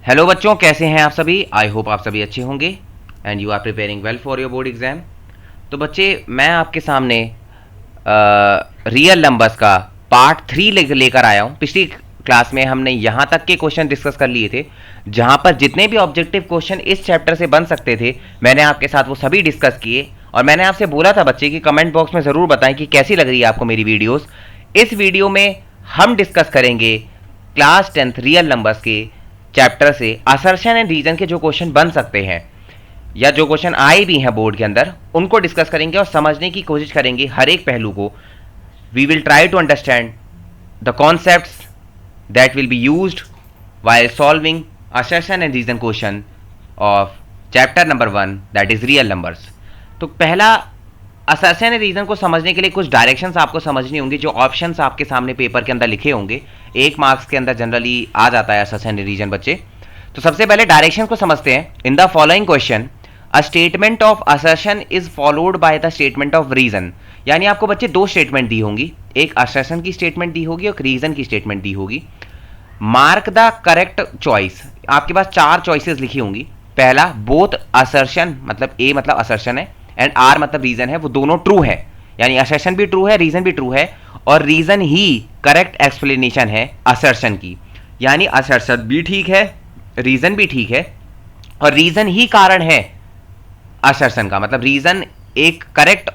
Hello बच्चों, कैसे हैं आप सभी। आई होप आप सभी अच्छे होंगे and you are preparing well for your board exam. तो बच्चे, मैं आपके सामने रियल नंबर्स का पार्ट 3 लेकर आया हूं। पिछली क्लास में हमने यहां तक के क्वेश्चन डिस्कस कर लिए थे जहां पर जितने भी ऑब्जेक्टिव क्वेश्चन इस चैप्टर से बन सकते थे मैंने आपके साथ वो सभी डिस्कस किए। और मैंने आपसे बोला था बच्चे कि कमेंट बॉक्स में ज़रूर बताएं कि कैसी लग रही है आपको मेरी वीडियोस। इस वीडियो में हम डिस्कस करेंगे क्लास 10th रियल नंबर्स के चैप्टर से असर्शन एंड रीजन के जो क्वेश्चन बन सकते हैं या जो क्वेश्चन आए भी हैं बोर्ड के अंदर, उनको डिस्कस करेंगे और समझने की कोशिश करेंगे हर एक पहलू को। We will try to understand the concepts that will be used while solving assertion and reason question of chapter number 1, that is real numbers। तो पहला, असर्शन एंड रीजन को समझने के लिए कुछ डायरेक्शंस आपको समझनी होंगी जो ऑप्शंस आपके सामने पेपर के अंदर लिखे होंगे। 1 मार्क्स के अंदर जनरली आ जाता है असर्शन एंड रीजन बच्चे। तो सबसे पहले डायरेक्शन को समझते हैं। In the following question a statement of assertion is followed by the statement of reason. यानी आपको बच्चे दो स्टेटमेंट दी होंगी, एक असर्शन की स्टेटमेंट दी होगी और रीजन की स्टेटमेंट दी होगी। Mark the correct choice. आपके पास 4 चॉइसेस लिखी होंगी। पहला, बोथ असर्शन, मतलब ए मतलब असर्शन है एंड आर मतलब रीजन है, वो दोनों ट्रू है। यानी असर्शन भी ट्रू है, रीजन भी ट्रू है और रीजन ही करेक्ट एक्सप्लेनेशन है असर्शन की। यानी असर्शन भी ठीक है, रीजन भी ठीक है और रीजन ही कारण है असर्शन का, मतलब रीजन एक करेक्ट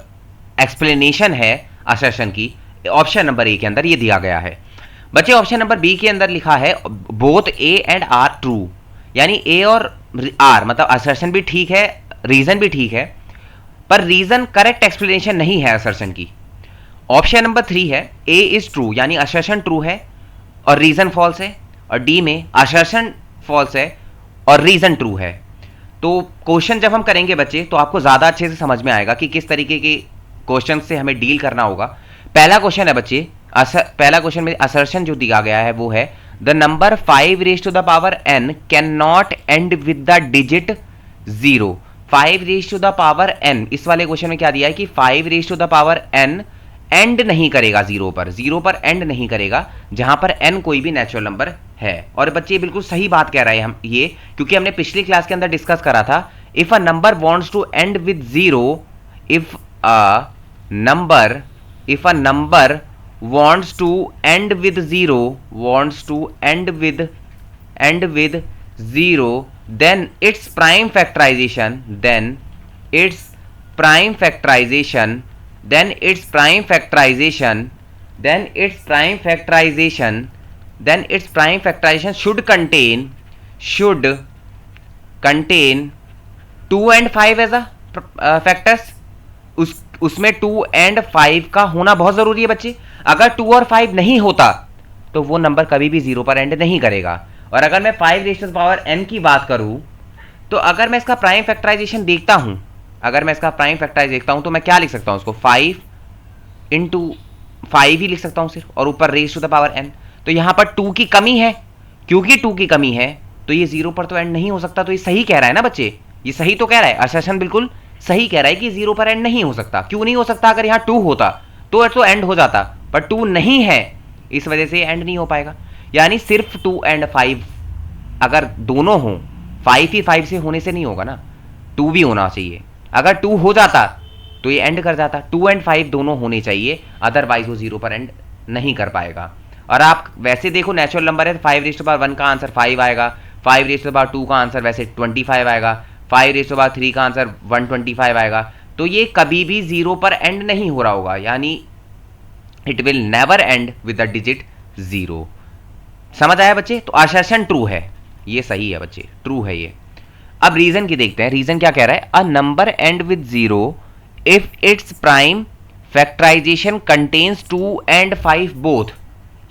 एक्सप्लेनेशन है असर्शन की। ऑप्शन नंबर ए के अंदर ये दिया गया है बच्चे। ऑप्शन नंबर बी के अंदर लिखा है both A and R true. यानी ए और आर मतलब असर्शन भी ठीक है, रीजन भी ठीक है, पर रीजन करेक्ट एक्सप्लेनेशन नहीं है असर्शन की। ऑप्शन नंबर 3 है ए इज ट्रू, यानी असर्शन ट्रू है और रीजन फॉल्स है, और डी में असर्शन फॉल्स है और रीजन ट्रू है। तो क्वेश्चन जब हम करेंगे बच्चे तो आपको ज्यादा अच्छे से समझ में आएगा कि किस तरीके के क्वेश्चन से हमें डील करना होगा। पहला क्वेश्चन है बच्चे, पहला क्वेश्चन में असर्शन जो दिया गया है वो है the number 5 raise to the power n can not end with the digit 0। 5 raise to the power n, इस वाले क्वेश्चन में क्या दिया है कि 5 raise to the power n end नहीं करेगा जीरो पर एंड नहीं करेगा जहां पर n कोई भी नेचुरल नंबर है। और बच्चे बिल्कुल सही बात कह रहे हैं हम ये, क्योंकि हमने पिछली क्लास के अंदर डिस्कस करा था if a number wants to end with 0, if a number wants to end with 0, then its prime factorization should contain 2 and 5 as a factors। उसमें 2 and 5 का होना बहुत जरूरी है बच्चे। अगर 2 और 5 नहीं होता तो वो नंबर कभी भी 0 पर एंड नहीं करेगा। और अगर मैं 5 raise to the power n की बात करूं तो अगर मैं इसका प्राइम फैक्टराइजेशन देखता हूं, तो मैं क्या लिख सकता हूं उसको 5 इंटू 5 ही लिख सकता हूं सिर्फ, और ऊपर raise to the power n। तो यहां पर 2 की कमी है, क्योंकि 2 की कमी है तो ये 0 पर तो एंड नहीं हो सकता। तो ये सही कह रहा है ना बच्चे, ये सही तो कह रहा है, असर्शन बिल्कुल सही कह रहा है कि 0 पर एंड नहीं हो सकता। क्यों नहीं हो सकता? अगर यहां 2 होता तो एंड हो जाता, पर 2 नहीं है, इस वजह से एंड नहीं हो पाएगा। यानी सिर्फ 2 and 5 अगर दोनों हो, 5 ही 5 से होने से नहीं होगा ना, 2 भी होना चाहिए। अगर 2 हो जाता तो ये एंड कर जाता। 2 and 5 दोनों होने चाहिए, अदरवाइज वो 0 पर एंड नहीं कर पाएगा। और आप वैसे देखो नेचुरल नंबर है, 5 रेज़ टू द पावर 1 का आंसर 5 आएगा, 5 रेज़ टू द पावर 2 का आंसर वैसे 25 आएगा, 5 रेज़ टू द पावर 3 का आंसर 125 आएगा। तो ये कभी भी 0 पर एंड नहीं हो रहा होगा, यानी it will never and with the digit 0। समझ आया बच्चे? तो असर्शन ट्रू है, ये सही है बच्चे, ट्रू है ये। अब रीजन की देखते हैं। रीजन क्या कह रहा है? A number end with 0 if its prime factorisation contains 2 and 5 both.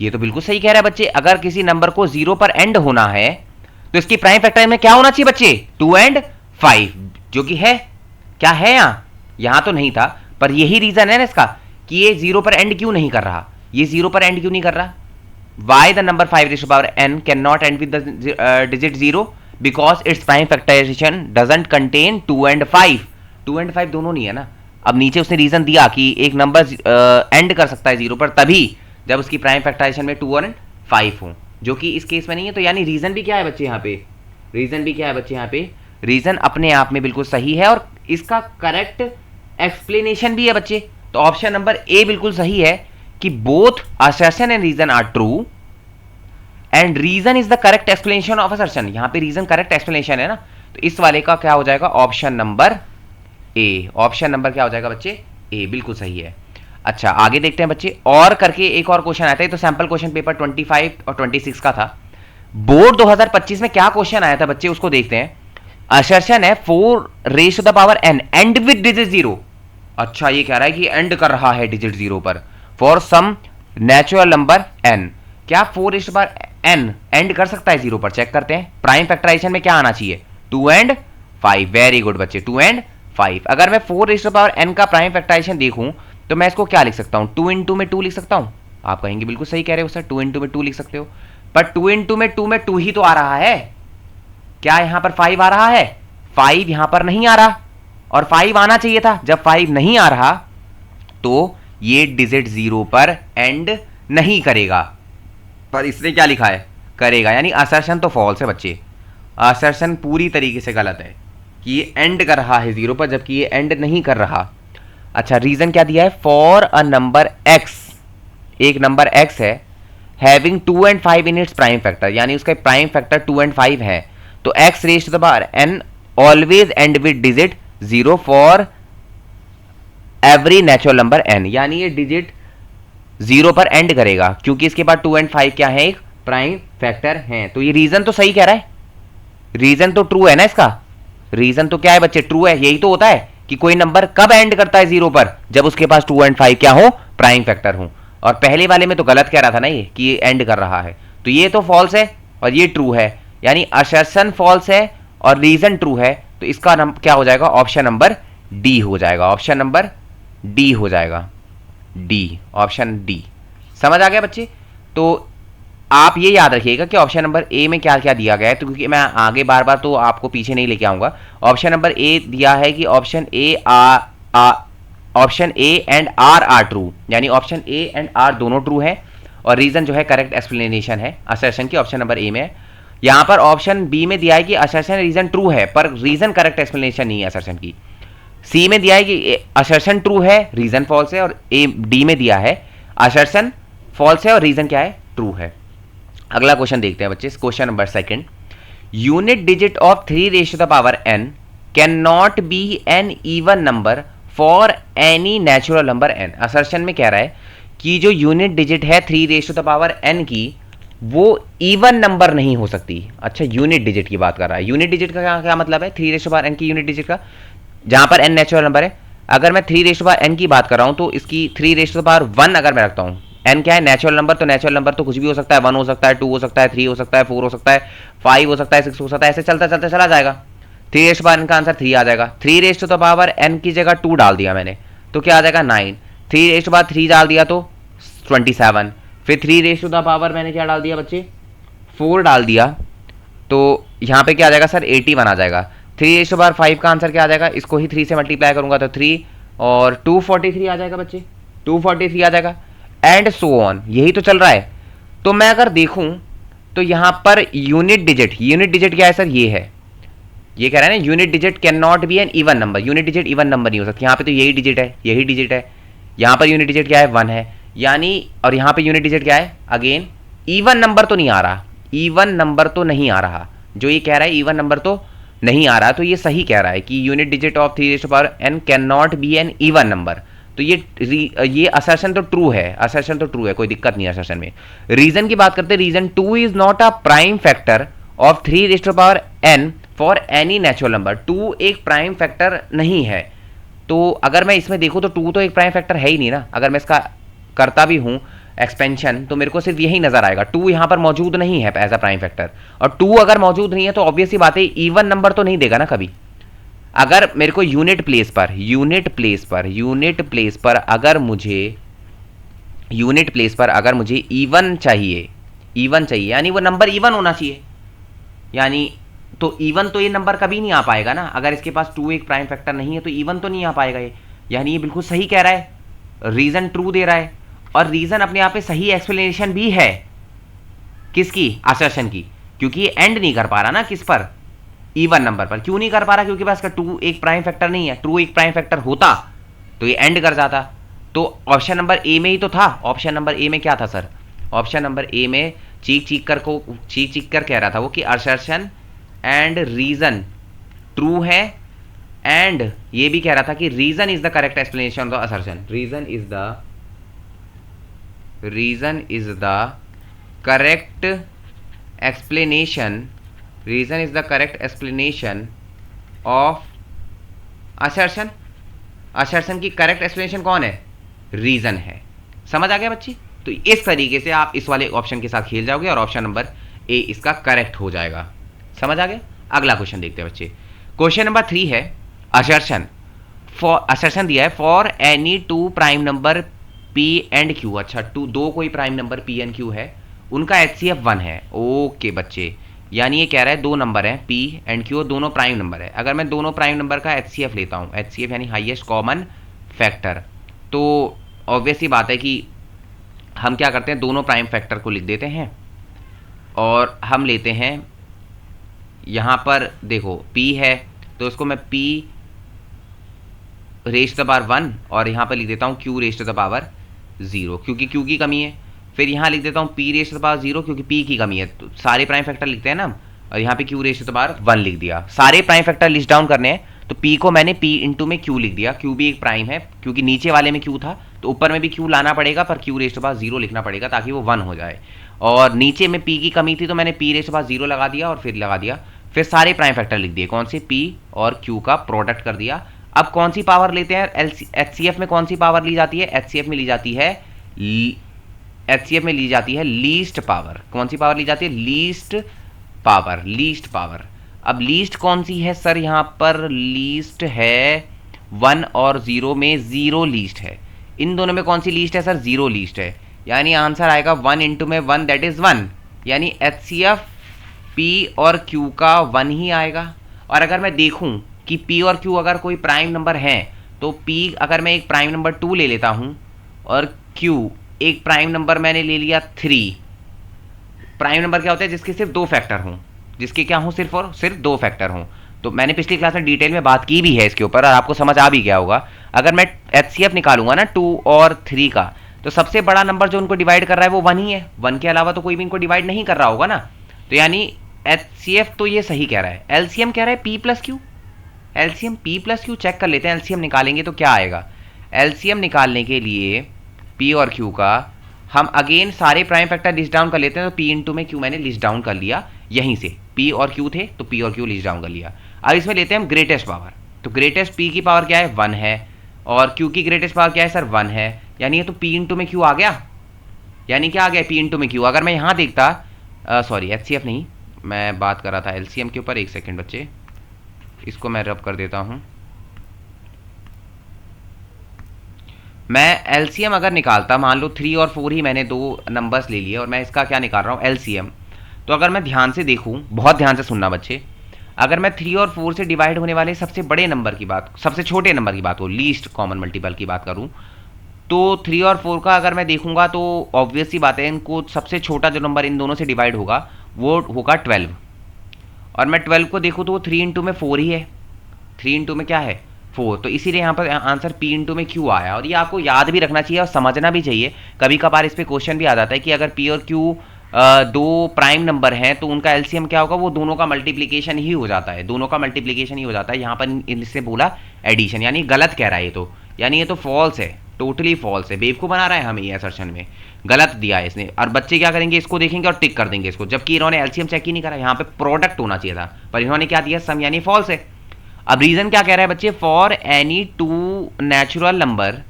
ये तो बिल्कुल सही कह रहा है बच्चे। अगर किसी नंबर को 0 पर एंड होना है तो इसकी प्राइम फैक्टराइजेशन में क्या होना चाहिए बच्चे? 2 and 5, जो कि है, क्या है यहां तो नहीं था, पर यही रीजन है ना इसका कि ये 0 पर एंड क्यों नहीं कर रहा। ये 0 पर एंड क्यों नहीं कर रहा? Why the number 5 raise to the power n can not end with the digit 0 because its prime factorisation doesn't contain 2 and 5। 2 and 5 दोनों नहीं है ना। अब नीचे उसने रीजन दिया कि एक नंबर एंड कर सकता है 0 पर तभी जब उसकी प्राइम फैक्टराइजेशन में 2 और 5 हो, जो कि इस केस में नहीं है। तो यानी रीजन भी क्या है बच्चे यहाँ पे? रीजन भी क्या है बच्चे यहाँ पे, रीजन अपने आप में बिल्कुल सही है और इसका करेक्ट एक्सप्लेनेशन भी है बच्चे। तो ऑप्शन नंबर ए बिल्कुल सही है कि both assertion and reason are true and reason is the correct explanation of assertion. यहां पे रीजन करेक्ट एक्सप्लेनेशन है ना, तो इस वाले का क्या हो जाएगा, ऑप्शन नंबर ए। ऑप्शन नंबर क्या हो जाएगा बच्चे, ए, बिल्कुल सही है। अच्छा आगे देखते हैं बच्चे, और करके एक और क्वेश्चन आता है। तो सैंपल क्वेश्चन पेपर 25 और 26 का था। बोर्ड 2025 में क्या क्वेश्चन आया था बच्चे, उसको देखते हैं। असर्शन है 4 raise to the power n end with digit 0। अच्छा ये कह रहा है कि एंड कर रहा है डिजिट 0 पर for some natural number n। क्या 4 raise to the power n end कर सकता है 0 पर? चेक करते हैं। प्राइम फैक्टराइजेशन में क्या आना चाहिए, 2 एंड 5। वेरी गुड बच्चे, 2 एंड 5। अगर मैं 4 raise to the power n का प्राइम फैक्टराइजेशन देखूं तो मैं इसको क्या लिख सकता हूं, 2 इंटू में 2 लिख सकता हूं। आप कहेंगे बिल्कुल सही कह रहे हो सर, 2 इंटू में 2 लिख सकते हो, पर 2 इंटू में 2 ही तो आ रहा है। क्या यहां पर 5 आ रहा है? 5 यहां पर नहीं आ रहा, और 5 आना चाहिए था। जब 5 नहीं आ रहा तो ये डिजिट 0 पर एंड नहीं करेगा, पर इसने क्या लिखा है, करेगा। यानी असर्शन तो फॉल्स है बच्चे, असर्शन पूरी तरीके से गलत है कि ये एंड कर रहा है 0 पर, जबकि ये एंड नहीं कर रहा। अच्छा रीजन क्या दिया है, फॉर अ नंबर x, एक नंबर x है having 2 and 5 in its prime factor, यानी उसका प्राइम फैक्टर 2 एंड 5 है, तो x raise to the power n always end with digit 0 for every natural number n। यानी ये डिजिट 0 पर and करेगा क्योंकि इसके पास 2 एंड 5 क्या है, एक प्राइम फैक्टर है। तो ये रीजन तो सही कह रहा है, रीजन तो ट्रू है ना इसका। रीजन तो क्या है बच्चे, ट्रू है। यही तो होता है कि कोई नंबर कब एंड करता है 0 पर, जब उसके पास 2 एंड 5 क्या हो, प्राइम फैक्टर हो। और पहले वाले में तो गलत कह रहा था ना ये, कि ये एंड कर रहा है। तो ये तो फॉल्स है और ये ट्रू है, यानी असर्शन फॉल्स है और रीजन ट्रू है। तो इसका क्या हो जाएगा, ऑप्शन नंबर डी हो जाएगा। ऑप्शन नंबर डी हो जाएगा, डी, ऑप्शन डी। समझ आ गया बच्चे? तो आप ये याद रखिएगा कि ऑप्शन नंबर ए में क्या क्या दिया गया है, तो क्योंकि मैं आगे बार बार तो आपको पीछे नहीं लेके आऊंगा। ऑप्शन नंबर ए दिया है कि option A and R are true, यानी ऑप्शन ए एंड आर दोनों ट्रू है, और रीजन जो है करेक्ट एक्सप्लेनेशन है असर्शन की, ऑप्शन नंबर ए में है। यहां पर ऑप्शन बी में दिया है कि असर्शन रीजन ट्रू है, पर रीजन करेक्ट एक्सप्लेनेशन नहीं है असर्शन की। सी में दिया है कि असर्शन ट्रू है, रीजन फॉल्स है, और डी में दिया है असर्शन फॉल्स है और रीजन क्या है, ट्रू है। अगला क्वेश्चन देखते हैं बच्चे, question number second. Unit digit of 3 raise to the power n can not be an even number for any natural number n। Assertion में कह रहा है कि जो यूनिट डिजिट है 3 raise to the power n की, वो इवन नंबर नहीं हो सकती। अच्छा यूनिट डिजिट की बात कर रहा है। यूनिट डिजिट का क्या मतलब है, 3 raise to the power n की यूनिट डिजिट का, जहां पर n नेचुरल नंबर है। अगर मैं 3 raise to the power n की बात कर रहा हूं तो इसकी 3 रेज़ टू द पावर 1 अगर मैं रखता हूं, n क्या है, नेचुरल नंबर, तो नेचुरल नंबर तो कुछ भी हो सकता है, 1 हो सकता है, 2 हो सकता है, 3 हो सकता है, 4 हो सकता है, 5 हो सकता है, 6 हो सकता है, ऐसे चलता चलता चला जाएगा। 3 raise to the power n का आंसर 3 आ जाएगा। 3 raise to the power n की जगह 2 डाल दिया मैंने, तो क्या आ जाएगा 9। 3 रेज़ टू द पावर 3 डाल दिया तो 27। फिर 3 रेज़ टू द पावर मैंने क्या डाल दिया बच्चे, 4 डाल दिया, तो यहाँ पे क्या आ जाएगा सर, 81 आ जाएगा। 3 रेज़ टू द पावर 5 का आंसर क्या आ जाएगा, इसको ही 3 से मल्टीप्लाई करूंगा तो 3 और 243 आ जाएगा बच्चे, 243 आ जाएगा, एंड सो ऑन। यही तो चल रहा है। तो मैं अगर देखूं तो यहां पर यूनिट डिजिट क्या है सर, ये है, ये कह रहा है ना unit digit can not be an even number. Unit digit even number नहीं हो सकती। यहां पे तो यही डिजिट है, यही डिजिट है, यहां पर यूनिट डिजिट क्या है, 1 है, यानी, और यहां पे यूनिट डिजिट क्या है, अगेन इवन नंबर तो नहीं आ रहा, इवन नंबर तो नहीं आ रहा। जो ये कह रहा है इवन नंबर तो नहीं आ रहा, तो ये सही कह रहा है कि unit digit of 3 raise to the power n can not be an even number. तो ये असर्शन तो ट्रू है, असर्शन तो ट्रू है, कोई दिक्कत नहीं है असर्शन में। रीजन की बात करते हैं, reason 2 is not a prime factor of 3 raise to the power n for any natural number. 2 एक प्राइम फैक्टर नहीं है। तो अगर मैं इसमें देखूं तो 2 तो एक प्राइम फैक्टर है ही नहीं ना। अगर मैं इसका करता भी हूं एक्सपेंशन तो मेरे को सिर्फ यही नजर आएगा, 2 यहां पर मौजूद नहीं है एज अ प्राइम फैक्टर, और 2 अगर मौजूद नहीं है तो ऑब्वियस ही बात है इवन नंबर तो नहीं देगा ना कभी। अगर मेरे को यूनिट प्लेस पर अगर मुझे इवन चाहिए, यानी वो नंबर इवन होना चाहिए, यानी तो इवन तो ये नंबर कभी नहीं आ पाएगा ना। अगर इसके पास 2 एक प्राइम फैक्टर नहीं है तो इवन तो नहीं आ पाएगा ये, यानी ये बिल्कुल सही कह रहा है, रीजन ट्रू दे रहा है, और रीजन अपने आप पे सही एक्सप्लेनेशन भी है, किसकी, असर्शन की, क्योंकि ये एंड नहीं कर पा रहा ना किस पर, इवन नंबर पर। क्यों नहीं कर पा रहा? क्योंकि पास का टू एक प्राइम फैक्टर नहीं है। ट्रू एक प्राइम फैक्टर होता तो ये एंड कर जाता। तो ऑप्शन नंबर ए में ही तो था। ऑप्शन नंबर ए में क्या था सर? ऑप्शन नंबर ए में चीख कर कह रहा था वो कि असर्शन एंड रीजन ट्रू है, एंड ये भी कह रहा था कि reason is the correct explanation of the assertion. Reason is the correct explanation of assertion. Assertion की करेक्ट एक्सप्लेनेशन कौन है? रीजन है। समझ आ गया बच्ची? तो इस तरीके से आप इस वाले ऑप्शन के साथ खेल जाओगे और ऑप्शन नंबर ए इसका करेक्ट हो जाएगा। समझ आ गया? अगला क्वेश्चन देखते हैं बच्चे। क्वेश्चन नंबर 3 है असर्शन। असर्शन दिया है for any two prime number P and Q. अच्छा, दो कोई prime number P and Q है, उनका HCF 1 है। ओके बच्चे, यानी ये कह रहा है दो नंबर हैं पी एंड क्यू, दोनों प्राइम नंबर है। अगर मैं दोनों प्राइम नंबर का HCF लेता हूँ, HCF यानी हाईएस्ट कॉमन फैक्टर, तो ऑब्वियस ही बात है कि हम क्या करते हैं, दोनों प्राइम फैक्टर को लिख देते हैं और हम लेते हैं यहाँ पर देखो p है तो उसको मैं p raise to the power 1 और यहाँ पर लिख देता हूँ q raise to the power 0 क्योंकि q की कमी है। फिर यहाँ लिख देता हूँ p raise to the power 0 क्योंकि p की कमी है। तो सारे प्राइम फैक्टर लिखते हैं ना, और यहाँ पे q raise to the power 1 लिख दिया। सारे प्राइम फैक्टर लिस्ट डाउन करने हैं तो p को मैंने p इंटू में q लिख दिया। q भी एक प्राइम है क्योंकि नीचे वाले में q था तो ऊपर में भी q लाना पड़ेगा, पर q raise to the power 0 लिखना पड़ेगा ताकि वो 1 हो जाए। और नीचे में p की कमी थी तो मैंने p raise to the power 0 लगा दिया और फिर लगा दिया। फिर सारे प्राइम फैक्टर लिख दिए, कौन से? p और q का प्रोडक्ट कर दिया। अब कौन सी पावर लेते हैं? HCF में कौन सी पावर ली जाती है? HCF में ली जाती है लीस्ट पावर। कौन सी पावर ली जाती है? Least power. अब लीस्ट कौन सी है सर? यहाँ पर लीस्ट है 1 और 0 में 0 लीस्ट है। इन दोनों में कौन सी लीस्ट है सर? 0 लीस्ट है। यानी आंसर आएगा 1 इंटू में 1 दैट इज 1, यानी HCF P और Q का 1 ही आएगा। और अगर मैं देखूं कि P और Q अगर कोई प्राइम नंबर हैं तो P अगर मैं एक प्राइम नंबर 2 ले लेता हूं और Q एक प्राइम नंबर मैंने ले लिया 3। प्राइम नंबर क्या होता है? जिसके सिर्फ 2 फैक्टर हों, जिसके क्या हों? सिर्फ और सिर्फ 2 फैक्टर हों। तो मैंने पिछली क्लास में डिटेल में बात की भी है इसके ऊपर और आपको समझ आ भी गया होगा। अगर मैं HCF निकालूंगा ना 2 और 3 का, तो सबसे बड़ा नंबर जो उनको डिवाइड कर रहा है वो 1 ही है। 1 के अलावा तो कोई भी इनको डिवाइड नहीं कर रहा होगा ना। तो यानी HCF तो ये सही कह रहा है। LCM कह रहा है P plus Q। LCM P plus Q check कर लेते हैं। LCM निकालेंगे तो क्या आएगा? LCM निकालने के लिए P और Q का हम अगेन सारे प्राइम फैक्टर लिस्ट डाउन कर लेते हैं। तो P इंटू में Q मैंने लिस्ट डाउन कर लिया यहीं से। P और Q थे तो P और Q लिस्ट डाउन कर लिया। अब इसमें लेते हैं हम ग्रेटेस्ट पावर। तो ग्रेटेस्ट P की पावर क्या है? 1 है और Q की ग्रेटेस्ट पावर क्या है सर? 1 है। यानी ये तो P इंटू में Q आ गया। यानी क्या आ गया? P इंटू में Q। अगर मैं यहाँ देखता, सॉरी HCF नहीं, मैं बात कर रहा था LCM के ऊपर। एक सेकेंड बच्चे, इसको मैं रब कर देता हूं। मैं LCM अगर निकालता, मान लो 3 और 4 ही मैंने दो नंबर्स ले लिए और मैं इसका क्या निकाल रहा हूं? LCM। तो अगर मैं ध्यान से देखूं, बहुत ध्यान से सुनना बच्चे, अगर मैं 3 और 4 से डिवाइड होने वाले सबसे बड़े नंबर की बात, सबसे छोटे नंबर की बात हो, लीस्ट कॉमन मल्टीपल की बात करूं, तो 3 और 4 का अगर मैं देखूंगा तो ऑब्वियस सी बात है, इनको सबसे छोटा जो नंबर इन दोनों से डिवाइड होगा वो होगा 12। और मैं 12 को देखूँ तो वो 3 इंटू में 4 ही है। 3 इंटू में क्या है? 4। तो इसीलिए यहाँ पर आंसर P इंटू में Q आया। और ये आपको याद भी रखना चाहिए और समझना भी चाहिए। कभी कभार इस पर क्वेश्चन भी आ जाता है कि अगर P और Q दो प्राइम नंबर हैं तो उनका LCM क्या होगा? वो दोनों का मल्टीप्लीकेशन ही हो जाता है। दोनों का मल्टीप्लीकेशन ही हो जाता है। यहाँ पर इससे बोला एडिशन, यानी गलत कह रहा है ये तो, यानी ये तो फॉल्स है, टोटली फॉल्स है। बेवकूफ़ बना रहा है हमें ये असर्शन में, गलत दिया है इसने। और बच्चे क्या करेंगे? इसको देखेंगे और टिक कर देंगे इसको, जबकि इन्होंने LCM चेक ही नहीं करा। यहाँ पे प्रोडक्ट होना चाहिए था, पर इन्होंने क्या दिया? सम, यानी फॉल्स है। अब रीजन क्या कह रहा है बच्चे? For any 2 natural number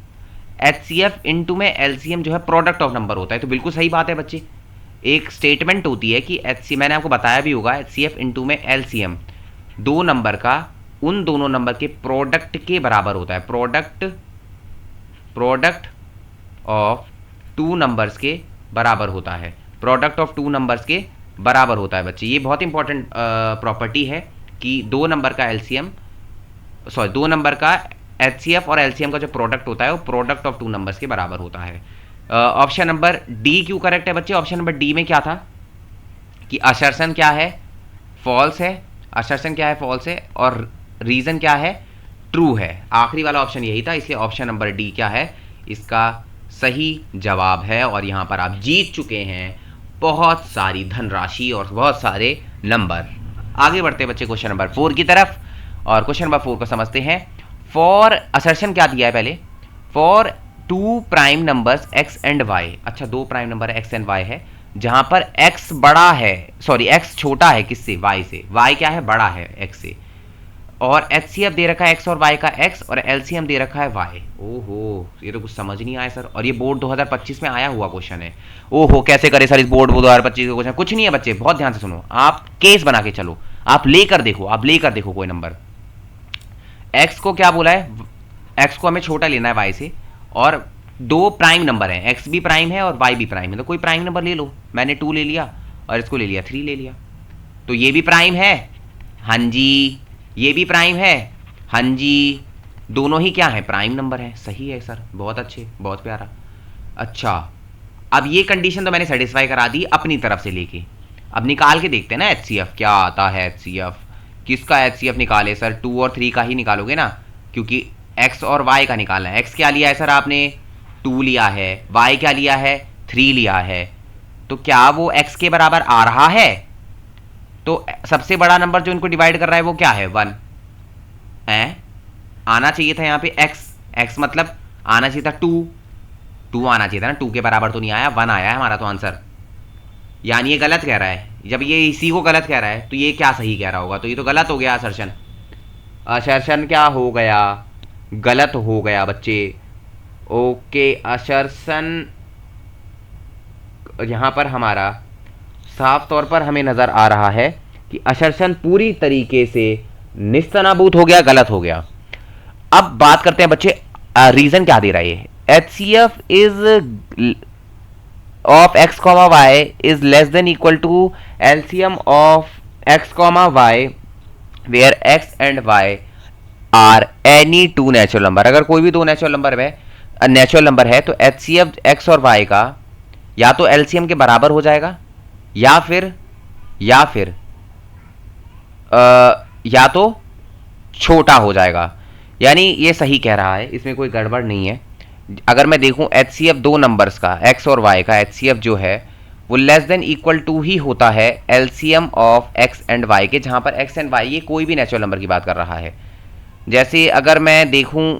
HCF into में LCM जो है प्रोडक्ट ऑफ नंबर होता है। तो बिल्कुल सही बात है बच्चे। एक स्टेटमेंट होती है कि मैंने आपको बताया भी होगा, HCF इंटू में LCM दो नंबर का उन दोनों नंबर के प्रोडक्ट के बराबर होता है। प्रोडक्ट ऑफ 2 नंबर्स के बराबर होता है। प्रोडक्ट ऑफ 2 नंबर्स के बराबर होता है बच्चे। ये बहुत इंपॉर्टेंट प्रॉपर्टी है कि दो नंबर का दो नंबर का HCF और LCM का जो प्रोडक्ट होता है वो प्रोडक्ट ऑफ 2 नंबर्स के बराबर होता है। ऑप्शन नंबर डी क्यों करेक्ट है बच्चे? ऑप्शन नंबर डी में क्या था कि असर्शन क्या है? फॉल्स है। असर्शन क्या है, फॉल्स है, और रीज़न क्या है, ट्रू है। आखिरी वाला ऑप्शन यही था, इसलिए ऑप्शन नंबर डी क्या है, इसका सही जवाब है। और यहाँ पर आप जीत चुके हैं बहुत सारी धनराशि और बहुत सारे नंबर। आगे बढ़ते हैं बच्चे क्वेश्चन नंबर 4 की तरफ, और क्वेश्चन नंबर 4 को समझते हैं। फॉर असर्शन क्या दिया है पहले, for two prime numbers x and y। अच्छा, दो prime number x and y है, जहां पर x बड़ा है, सॉरी x छोटा है किससे, y से, y क्या है, बड़ा है x से, और HCF दे रखा है x और y का x, और LCM दे रखा है y। ओहो, ये तो कुछ समझ नहीं आया सर, और ये बोर्ड 2025 में आया हुआ क्वेश्चन है। ओहो, कैसे करे सर इस बोर्ड 2025 का क्वेश्चन। कुछ नहीं है बच्चे, बहुत ध्यान से सुनो, आप केस बना के चलो, आप लेकर देखो कोई नंबर। x को क्या बोला है, x को हमें छोटा लेना है y से, और दो प्राइम नंबर हैं, x भी प्राइम है और y भी प्राइम है, तो कोई प्राइम नंबर ले लो। मैंने 2 ले लिया और इसको ले लिया 3 ले लिया, तो ये भी प्राइम है, हाँ जी, ये भी प्राइम है, हाँ जी, दोनों ही क्या है, प्राइम नंबर है। सही है सर, बहुत अच्छे, बहुत प्यारा। अच्छा, अब ये कंडीशन तो मैंने सेटिस्फाई करा दी अपनी तरफ से लेके, अब निकाल के देखते हैं ना HCF क्या आता है। HCF किसका HCF निकाले सर, 2 और 3 का ही निकालोगे ना, क्योंकि x और y का निकालना है। x क्या लिया है सर आपने, 2 लिया है, y क्या लिया है, 3 लिया है, तो क्या वो x के बराबर आ रहा है, तो सबसे बड़ा नंबर जो इनको डिवाइड कर रहा है वो क्या है, 1 है। आना चाहिए था यहाँ पे x मतलब आना चाहिए था 2 आना चाहिए था ना, 2 के बराबर तो नहीं आया, 1 आया है हमारा तो आंसर। यानी ये गलत कह रहा है, जब ये इसी को गलत कह रहा है तो ये क्या सही कह रहा होगा, तो ये तो गलत हो गया असर्शन। असर्शन क्या हो गया, गलत हो गया बच्चे। ओके, असर्शन यहाँ पर हमारा साफ तौर पर हमें नज़र आ रहा है कि असर्शन पूरी तरीके से निस्तनाबूत हो गया, गलत हो गया। अब बात करते हैं बच्चे, रीजन क्या दे रहा है, HCF is of x comma y is less than equal to LCM of x comma y where x and y are any two natural number. अगर कोई भी दो नेचुरल नंबर है तो HCF x और y का या तो LCM के बराबर हो जाएगा, या फिर या तो छोटा हो जाएगा। यानी ये सही कह रहा है, इसमें कोई गड़बड़ नहीं है। अगर मैं देखूं HCF दो नंबर्स का x और y का HCF जो है वो लेस देन इक्वल टू ही होता है LCM of x and y के, जहां पर x एंड y ये कोई भी नेचुरल नंबर की बात कर रहा है। जैसे अगर मैं देखूं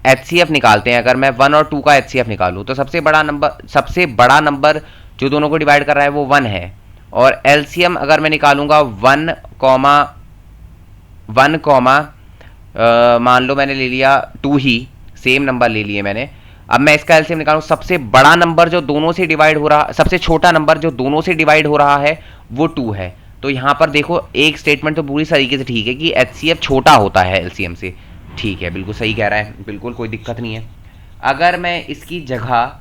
HCF निकालते हैं, अगर मैं 1 और 2 का HCF निकालूं तो सबसे बड़ा नंबर जो दोनों को डिवाइड कर रहा है वो 1 है, और LCM अगर मैं निकालूंगा 1 कॉमा मान लो मैंने ले लिया 2 ही, सेम नंबर ले लिए मैंने। अब मैं इसका LCM निकालूं, सबसे बड़ा नंबर जो दोनों से डिवाइड हो रहा, सबसे छोटा नंबर जो दोनों से डिवाइड हो रहा है वो 2 है। तो यहाँ पर देखो एक स्टेटमेंट तो पूरी तरीके से ठीक है कि HCF छोटा होता है LCM से, ठीक है, बिल्कुल सही कह रहा है, बिल्कुल कोई दिक्कत नहीं है। अगर मैं इसकी जगह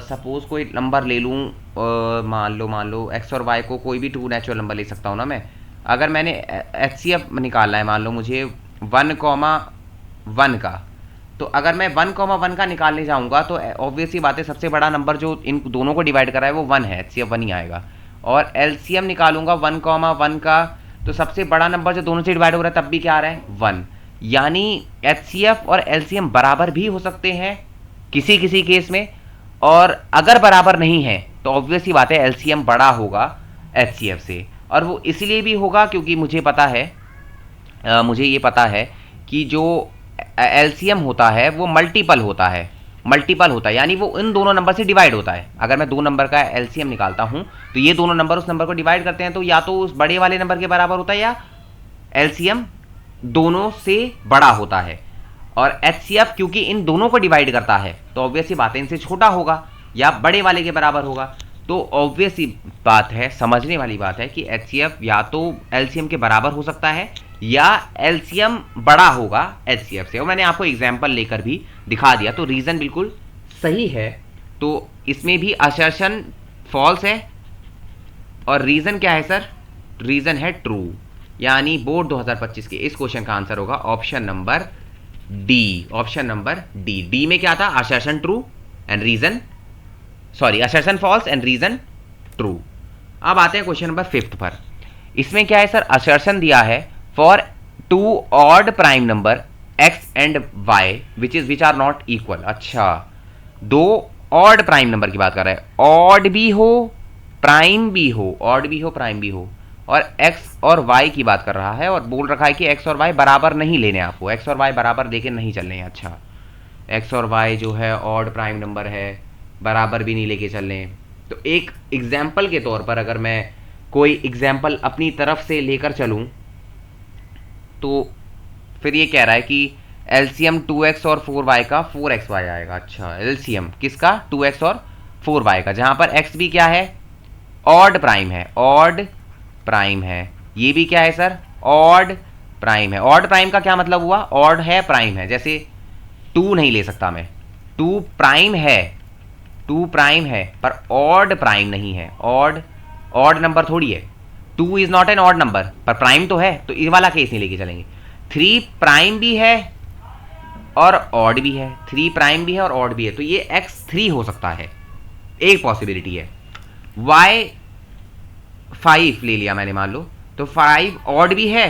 सपोज कोई नंबर ले लूँ, मान लो x और y को कोई भी 2 नेचुरल नंबर ले सकता हूँ ना मैं। अगर मैंने HCF निकालना है, मान लो मुझे 1,1 का, तो अगर मैं 1,1 का निकालने जाऊंगा तो ऑब्वियस सी बात है सबसे बड़ा नंबर जो इन दोनों को डिवाइड कर रहा है वो 1 है, HCF 1 ही आएगा। और LCM निकालूंगा 1,1 का, तो सबसे बड़ा नंबर जो दोनों से डिवाइड हो रहा है तब भी क्या आ रहा है, 1। यानी HCF और LCM बराबर भी हो सकते हैं किसी किसी केस में, और अगर बराबर नहीं है तो ऑब्वियस सी बात है LCM बड़ा होगा HCF से। और वो इसलिए भी होगा क्योंकि मुझे ये पता है कि जो LCM होता है वो मल्टीपल होता है, यानी वो इन दोनों नंबर से डिवाइड होता है। अगर मैं 2 नंबर का LCM निकालता हूं तो ये दोनों नंबर उस नंबर को डिवाइड करते हैं, तो या तो उस बड़े वाले नंबर के बराबर होता है या LCM दोनों से बड़ा होता है। और HCF क्योंकि इन दोनों को डिवाइड करता है तो ऑब्वियस सी बात है इनसे छोटा होगा या बड़े वाले के बराबर होगा। तो ऑब्वियस सी बात है, समझने वाली बात है कि HCF या तो LCM के बराबर हो सकता है या LCM बड़ा होगा HCF से, और मैंने आपको एग्जाम्पल लेकर भी दिखा दिया, तो रीज़न बिल्कुल सही है। तो इसमें भी असर्शन फॉल्स है, और रीज़न क्या है सर, रीज़न है ट्रू। यानी बोर्ड 2025 के इस क्वेश्चन का आंसर होगा ऑप्शन नंबर डी। डी में क्या था, assertion true and reason, sorry assertion false and reason true. अब आते हैं क्वेश्चन नंबर 5 पर। इसमें क्या है सर, असर्शन दिया है for two odd prime number x and y which are not equal. अच्छा, दो ऑड प्राइम नंबर की बात कर रहा है, ऑड भी हो प्राइम भी हो, ऑड भी हो प्राइम भी हो, और एक्स और वाई की बात कर रहा है, और बोल रखा है कि एक्स और वाई बराबर नहीं लेने आपको, एक्स और वाई बराबर देके नहीं चलने हैं। अच्छा, एक्स और वाई जो है ऑड प्राइम नंबर है, बराबर भी नहीं लेके चलने हैं। तो एक एग्जाम्पल के तौर पर अगर मैं कोई एग्जाम्पल अपनी तरफ से लेकर चलूं तो फिर ये कह रहा है कि एलसीएम 2x और 4y का 4xy आएगा। अच्छा, एलसीएम किसका, 2x और 4y का, जहां पर x भी क्या है, ऑड प्राइम है, ऑड प्राइम है, ये भी क्या है सर, ऑड प्राइम है। ऑड प्राइम का क्या मतलब हुआ, ऑड है प्राइम है, जैसे 2 नहीं ले सकता मैं, 2 प्राइम है, 2 प्राइम है पर ऑड प्राइम नहीं है, ऑड ऑड नंबर थोड़ी है, 2 is not an odd number पर प्राइम तो है, तो ये वाला केस नहीं लेके चलेंगे। 3 प्राइम भी है और ऑड भी है, 3 प्राइम भी है और ऑड भी है, तो ये x3 हो सकता है, एक पॉसिबिलिटी है। y 5 ले लिया मैंने मान लो, तो 5 ऑड भी है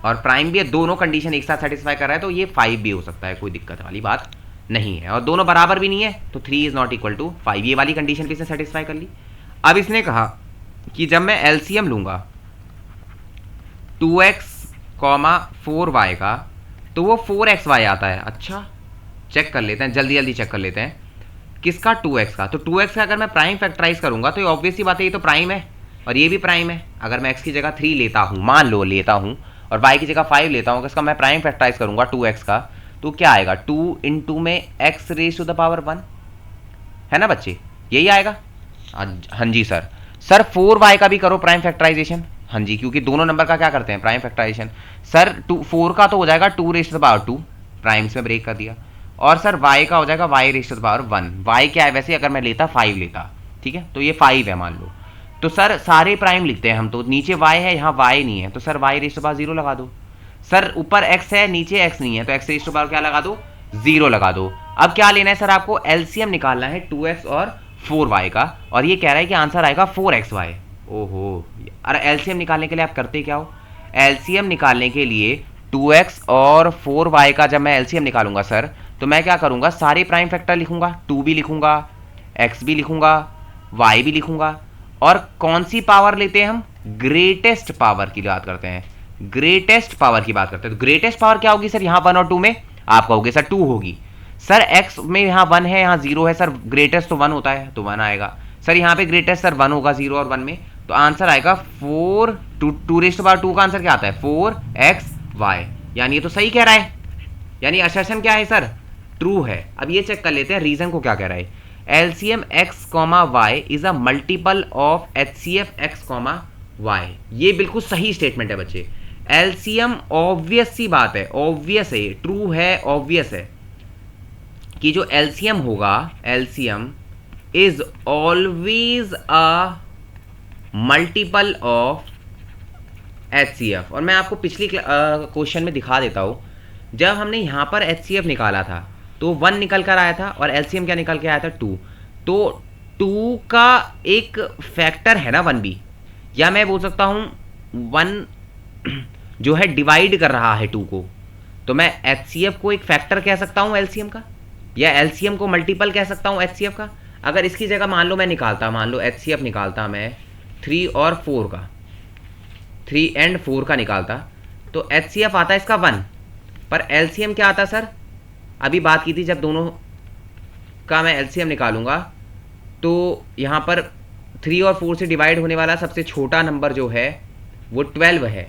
और प्राइम भी है, दोनों कंडीशन एक साथ सेटिस्फाई कर रहा है, तो ये 5 भी हो सकता है, कोई दिक्कत वाली बात नहीं है, और दोनों बराबर भी नहीं है, तो 3 इज नॉट इक्वल टू 5, ये वाली कंडीशन भी इसने सेटिस्फाई कर ली। अब इसने कहा कि जब मैं एलसीएम लूंगा 2x 4y का, तो वो 4xy आता है। अच्छा, चेक कर लेते हैं, जल्दी जल्दी चेक कर लेते हैं, किसका, 2x का। तो 2x का अगर मैं प्राइम फैक्टराइज करूंगा तो ये ऑब्वियस सी बात है, ये तो प्राइम है और ये भी प्राइम है। अगर मैं x की जगह 3 लेता हूं, मान लो लेता हूं, और y की जगह 5 लेता हूं, इसका मैं प्राइम फैक्टराइज करूंगा 2x का, तो क्या आएगा, 2 इंटू में x raise to the power 1, है ना बच्चे, यही आएगा। हाँ जी सर, सर 4y का भी करो प्राइम फैक्टराइजेशन। हाँ जी, क्योंकि दोनों नंबर का क्या करते हैं, प्राइम फैक्टराइजेशन। सर 4 का तो हो जाएगा 2 raise to the power 2, primes में ब्रेक कर दिया, और सर y का हो जाएगा y raise to the power 1। y क्या है वैसे, अगर मैं लेता 5 लेता, ठीक है, तो ये 5 है मान लो, तो सर सारे प्राइम लिखते हैं हम, तो नीचे y है, यहाँ y नहीं है, तो sir y raise to the power 0 लगा दो। सर ऊपर x है, नीचे x नहीं है, तो x raise to the power क्या लगा दो, 0 लगा दो। अब क्या लेना है सर, आपको एलसीएम निकालना है 2x और 4y का, और ये कह रहा है कि आंसर आएगा 4xy। ओहो, अरे एलसीएम निकालने के लिए आप करते क्या हो, एलसीएम निकालने के लिए 2x और 4y का जब मैं एलसीएम निकालूंगा सर, तो मैं क्या करूंगा, सारे प्राइम फैक्टर लिखूंगा, 2 भी लिखूंगा, x भी लिखूंगा, y भी लिखूंगा, और कौन सी पावर लेते हैं हम, ग्रेटेस्ट पावर की बात करते हैं, ग्रेटेस्ट पावर की बात करते हैं। तो ग्रेटेस्ट पावर क्या होगी सर, यहाँ 1 और 2 में, आप कहोगे सर 2 होगी, सर x में यहाँ 1 है, यहाँ 0 है, सर ग्रेटेस्ट तो 1 होता है, तो 1 आएगा। सर यहाँ पे ग्रेटेस्ट सर 1 होगा 0 और 1 में, तो आंसर आएगा 4, 2 रेज़ टू पावर 2 का आंसर क्या आता है, 4xy, यानी ये तो सही कह रहा है, यानी असर्शन क्या है सर, ट्रू है। अब ये चेक कर लेते हैं रीजन को क्या कह रहा है, LCM x, y is a multiple of HCF x, y, ये बिल्कुल सही स्टेटमेंट है बच्चे। एलसीएम ऑब्वियस सी बात है, ऑब्वियस है, ट्रू है, ऑब्वियस है कि जो एलसीएम होगा, LCM is always a multiple of HCF. और मैं आपको पिछली क्वेश्चन में दिखा देता हूं, जब हमने यहां पर एचसीएफ निकाला था तो 1 निकल कर आया था और एलसीएम क्या निकल के आया था, 2। तो 2 का एक फैक्टर है ना 1 भी, या मैं बोल सकता हूं 1 जो है डिवाइड कर रहा है 2 को, तो मैं एचसीएफ को एक फैक्टर कह सकता हूं एलसीएम का, या एलसीएम को मल्टीपल कह सकता हूं एचसीएफ का। अगर इसकी जगह मान लो मैं निकालता, मान लो एचसीएफ निकालता मैं 3 और 4 का, 3 एंड 4 का निकालता, तो एचसीएफ आता है इसका 1, पर एलसीएम क्या आता सर, अभी बात की थी जब दोनों का मैं एलसीएम निकालूंगा तो यहाँ पर 3 और 4 से डिवाइड होने वाला सबसे छोटा नंबर जो है वो 12 है,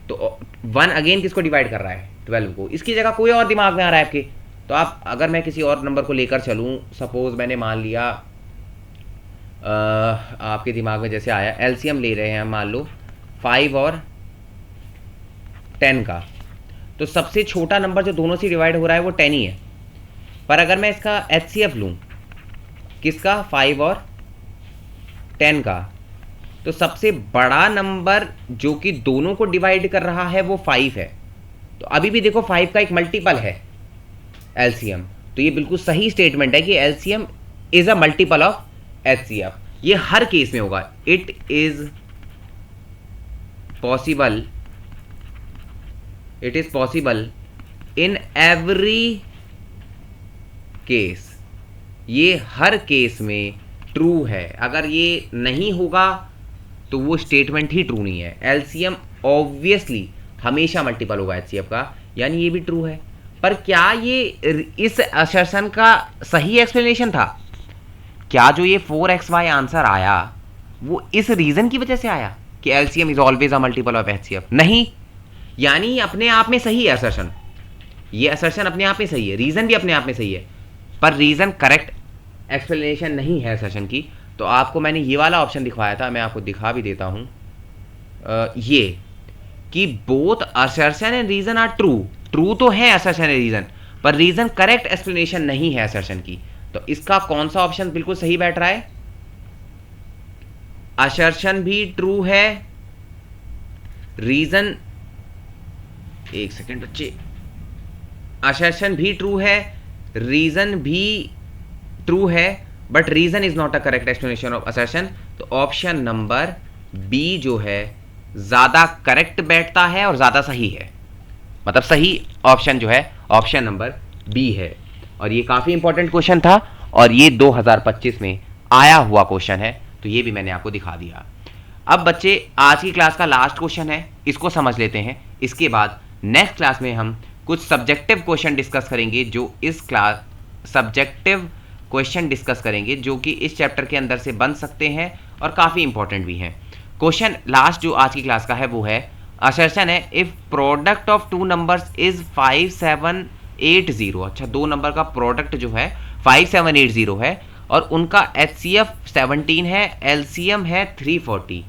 तो 1 अगेन किसको डिवाइड कर रहा है, 12 को। इसकी जगह कोई और दिमाग में आ रहा है आपके, तो आप अगर मैं किसी और नंबर को लेकर चलूँ, सपोज मैंने मान लिया आपके दिमाग में जैसे आया, एलसीएम ले रहे हैं मान लो 5 और 10 का, तो सबसे छोटा नंबर जो दोनों से डिवाइड हो रहा है वो 10 ही है। पर अगर मैं इसका एचसीएफ लूँ, किसका, 5 और 10 का, तो सबसे बड़ा नंबर जो कि दोनों को डिवाइड कर रहा है वो 5 है। तो अभी भी देखो 5 का एक मल्टीपल है एलसीएम, तो ये बिल्कुल सही स्टेटमेंट है कि LCM is a multiple of HCF. ये हर केस में होगा, it is possible in every case, ये हर केस में ट्रू है। अगर ये नहीं होगा तो वो स्टेटमेंट ही ट्रू नहीं है। एलसीएम ऑब्वियसली हमेशा मल्टीपल होगा एचसीएफ का, यानी ये भी ट्रू है। पर क्या ये इस असर्शन का सही एक्सप्लेनेशन था? क्या जो ये 4xy आंसर आया वो इस रीजन की वजह से आया कि LCM is always a multiple of HCF? नहीं, यानी अपने आप में सही है असर्शन, ये असर्शन अपने आप में सही है, रीजन भी अपने आप में सही है, पर रीजन करेक्ट एक्सप्लेनेशन नहीं है असर्शन की। तो आपको मैंने ये वाला ऑप्शन दिखवाया था, मैं आपको दिखा भी देता हूं, ये कि both assertion and reason are true. True तो है असर्शन एंड रीजन, पर रीजन करेक्ट एक्सप्लेनेशन नहीं है असर्शन की। तो इसका कौन सा ऑप्शन बिल्कुल सही बैठ रहा है? असर्शन भी ट्रू है, रीजन, एक सेकेंड बच्चे, असर्शन भी ट्रू है, रीजन भी ट्रू है, but reason is not a correct explanation of assertion. तो ऑप्शन नंबर बी जो है ज्यादा करेक्ट बैठता है और ज्यादा सही है, मतलब सही ऑप्शन जो है ऑप्शन नंबर बी है। और ये काफी इंपॉर्टेंट क्वेश्चन था और ये 2025 में आया हुआ क्वेश्चन है, तो ये भी मैंने आपको दिखा दिया। अब बच्चे आज की क्लास का लास्ट क्वेश्चन है, इसको समझ लेते हैं। इसके बाद नेक्स्ट क्लास में हम कुछ सब्जेक्टिव क्वेश्चन डिस्कस करेंगे, जो इस क्लास सब्जेक्टिव क्वेश्चन डिस्कस करेंगे जो कि इस चैप्टर के अंदर से बन सकते हैं और काफ़ी इंपॉर्टेंट भी हैं। क्वेश्चन लास्ट जो आज की क्लास का है वो है, असर्शन है if product of two numbers is 5780। अच्छा, दो नंबर का प्रोडक्ट जो है 5780 है और उनका एचसीएफ 17 है, एलसीएम है 340,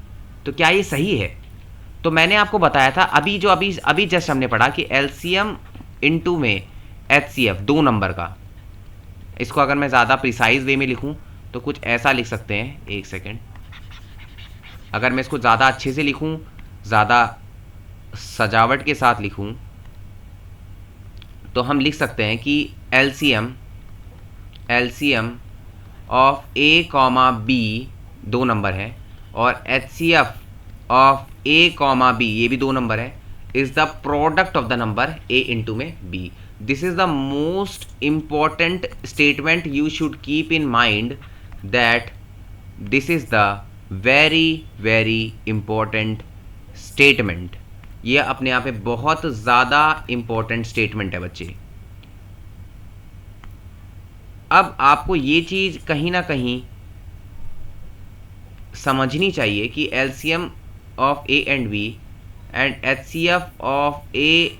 तो क्या ये सही है? तो मैंने आपको बताया था अभी जस्ट हमने पढ़ा कि एलसीएम इनटू में एचसीएफ दो नंबर का, इसको अगर मैं ज़्यादा प्रिसाइज वे में लिखूं तो कुछ ऐसा लिख सकते हैं, एक सेकेंड, अगर मैं इसको ज़्यादा अच्छे से लिखूं, ज़्यादा सजावट के साथ लिखूं, तो हम लिख सकते हैं कि LCM of A comma B दो नंबर है और HCF of A comma B ये भी दो नंबर है, is the product of the number A into में B. This is the most important statement you should keep in mind, that this is the very very important statement. ये अपने आप में बहुत ज़्यादा इंपॉर्टेंट स्टेटमेंट है बच्चे। अब आपको ये चीज़ कहीं ना कहीं समझनी चाहिए कि LCM of A and B and HCF of A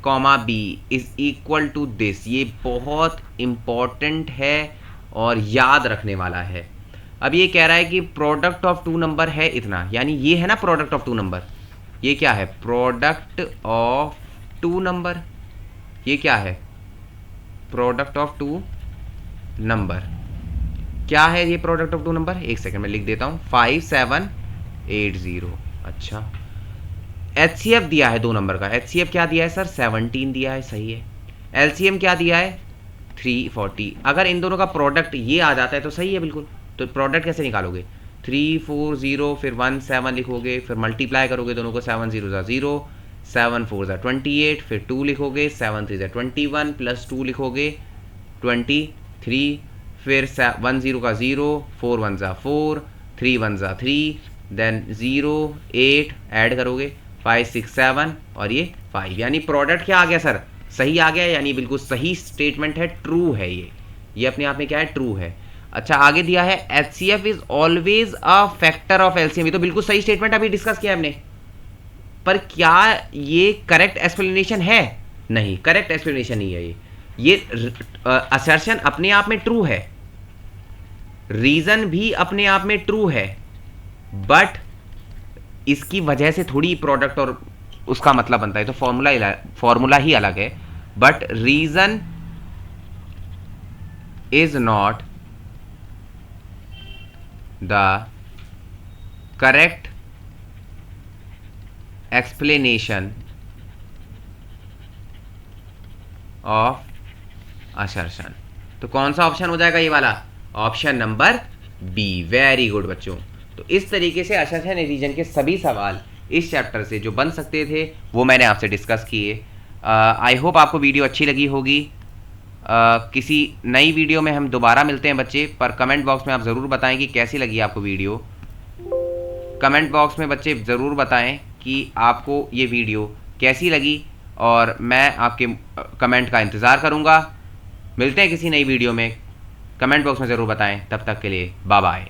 comma B is equal to this. ये बहुत इंपॉर्टेंट है और याद रखने वाला है। अब ये कह रहा है कि प्रोडक्ट ऑफ टू नंबर है इतना, यानी ये है ना प्रोडक्ट ऑफ टू नंबर, ये क्या है? प्रोडक्ट ऑफ टू नंबर, ये क्या है? प्रोडक्ट ऑफ टू नंबर क्या है? ये प्रोडक्ट ऑफ टू नंबर, एक सेकंड में लिख देता हूं, 5780। अच्छा, एचसीएफ दिया है दो नंबर का, एचसीएफ क्या दिया है सर? 17 दिया है, सही है। एलसीएम क्या दिया है? 340। अगर इन दोनों का प्रोडक्ट ये आ जाता है तो सही है बिल्कुल। तो प्रोडक्ट कैसे निकालोगे? 340 फिर 17 लिखोगे, फिर मल्टीप्लाई करोगे दोनों को, 7 0 0, 7 4 28, फिर 2 लिखोगे, 7 3 21 प्लस 2 लिखोगे 23, फिर 1 0 का 0, 4 1 4, 3 1 3, देन 0 8 ऐड करोगे 5 6 7 और ये 5, यानी प्रोडक्ट क्या आ गया सर? सही आ गया, यानी बिल्कुल सही स्टेटमेंट है, ट्रू है ये अपने आप में क्या है? ट्रू है। अच्छा, आगे दिया है HCF is always a factor of LCM, ये तो बिल्कुल सही स्टेटमेंट अभी डिस्कस किया हमने, पर क्या ये करेक्ट एक्सप्लेनेशन है? नहीं, करेक्ट एक्सप्लेनेशन नहीं है ये असर्शन अपने आप में ट्रू है, रीजन भी अपने आप में ट्रू है, बट इसकी वजह से थोड़ी प्रोडक्ट और उसका मतलब बनता है, तो फॉर्मूला ही अलग है। But reason is not the correct explanation of assertion. तो कौन सा ऑप्शन हो जाएगा ये वाला? Option number B. Very good बच्चों। तो इस तरीके से असर्शन रीजन के सभी सवाल इस चैप्टर से जो बन सकते थे वो मैंने आपसे डिस्कस किए। आई होप आपको वीडियो अच्छी लगी होगी। किसी नई वीडियो में हम दोबारा मिलते हैं बच्चे, पर कमेंट बॉक्स में आप ज़रूर बताएं कि कैसी लगी आपको वीडियो। कमेंट बॉक्स में बच्चे ज़रूर बताएं कि आपको ये वीडियो कैसी लगी, और मैं आपके कमेंट का इंतज़ार करूँगा। मिलते हैं किसी नई वीडियो में, कमेंट बॉक्स में ज़रूर बताएं। तब तक के लिए बाय बाय।